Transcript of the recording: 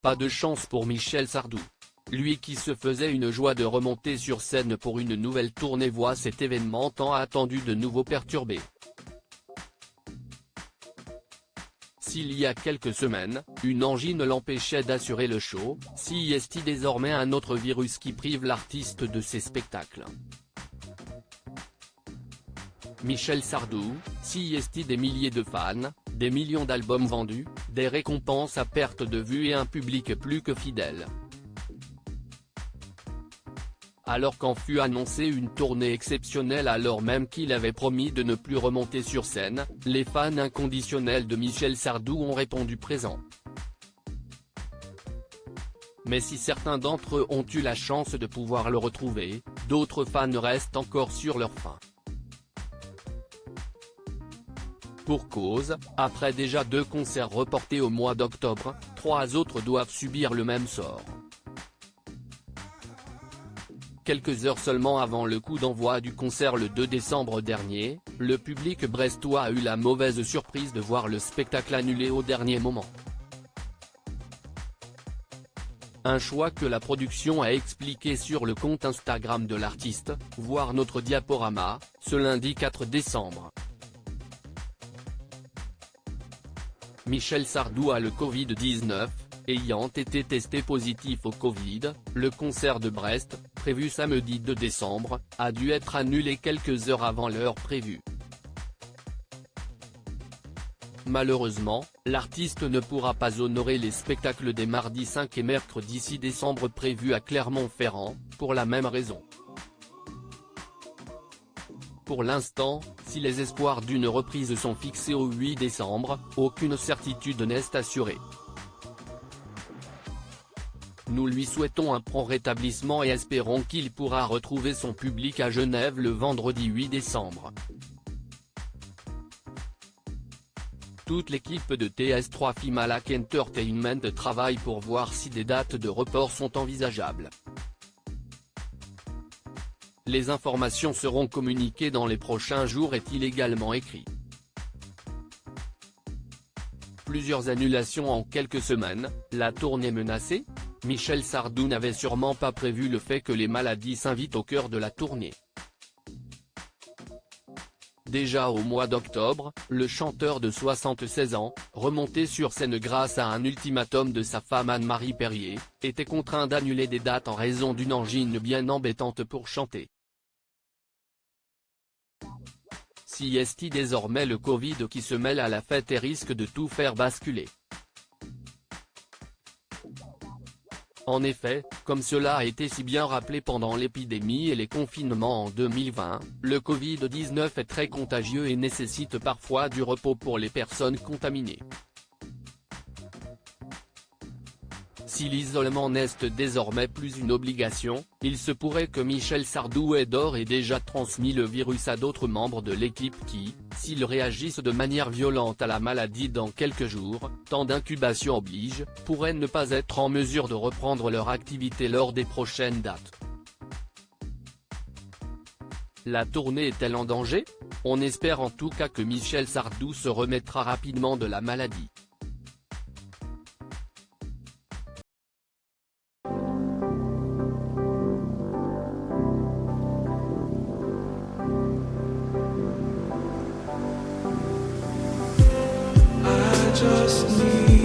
Pas de chance pour Michel Sardou. Lui qui se faisait une joie de remonter sur scène pour une nouvelle tournée voit cet événement tant attendu de nouveau perturbé. S'il y a quelques semaines, une angine l'empêchait d'assurer le show, s'y est-il désormais un autre virus qui prive l'artiste de ses spectacles. Michel Sardou, s'y est-il des milliers de fans, des millions d'albums vendus, des récompenses à perte de vue et un public plus que fidèle. Alors qu'en fut annoncée une tournée exceptionnelle alors même qu'il avait promis de ne plus remonter sur scène, les fans inconditionnels de Michel Sardou ont répondu présent. Mais si certains d'entre eux ont eu la chance de pouvoir le retrouver, d'autres fans restent encore sur leur faim. Pour cause, après déjà 2 concerts reportés au mois d'octobre, 3 autres doivent subir le même sort. Quelques heures seulement avant le coup d'envoi du concert le 2 décembre dernier, le public brestois a eu la mauvaise surprise de voir le spectacle annulé au dernier moment. Un choix que la production a expliqué sur le compte Instagram de l'artiste, voir notre diaporama, ce lundi 4 décembre. Michel Sardou a le Covid-19, ayant été testé positif au Covid, le concert de Brest, prévu samedi 2 décembre, a dû être annulé quelques heures avant l'heure prévue. Malheureusement, l'artiste ne pourra pas honorer les spectacles des mardis 5 et mercredi 6 décembre prévus à Clermont-Ferrand, pour la même raison. Pour l'instant, si les espoirs d'une reprise sont fixés au 8 décembre, aucune certitude n'est assurée. Nous lui souhaitons un prompt rétablissement et espérons qu'il pourra retrouver son public à Genève le vendredi 8 décembre. Toute l'équipe de TS3 Fimalac Entertainment travaille pour voir si des dates de report sont envisageables. Les informations seront communiquées dans les prochains jours, est-il également écrit. Plusieurs annulations en quelques semaines, la tournée menacée ? Michel Sardou n'avait sûrement pas prévu le fait que les maladies s'invitent au cœur de la tournée. Déjà au mois d'octobre, le chanteur de 76 ans, remonté sur scène grâce à un ultimatum de sa femme Anne-Marie Perrier, était contraint d'annuler des dates en raison d'une angine bien embêtante pour chanter. Si est-il désormais le Covid qui se mêle à la fête et risque de tout faire basculer. En effet, comme cela a été si bien rappelé pendant l'épidémie et les confinements en 2020, le Covid-19 est très contagieux et nécessite parfois du repos pour les personnes contaminées. Si l'isolement n'est désormais plus une obligation, il se pourrait que Michel Sardou ait d'ores et déjà transmis le virus à d'autres membres de l'équipe qui, s'ils réagissent de manière violente à la maladie dans quelques jours, temps d'incubation oblige, pourraient ne pas être en mesure de reprendre leur activité lors des prochaines dates. La tournée est-elle en danger? On espère en tout cas que Michel Sardou se remettra rapidement de la maladie. Just need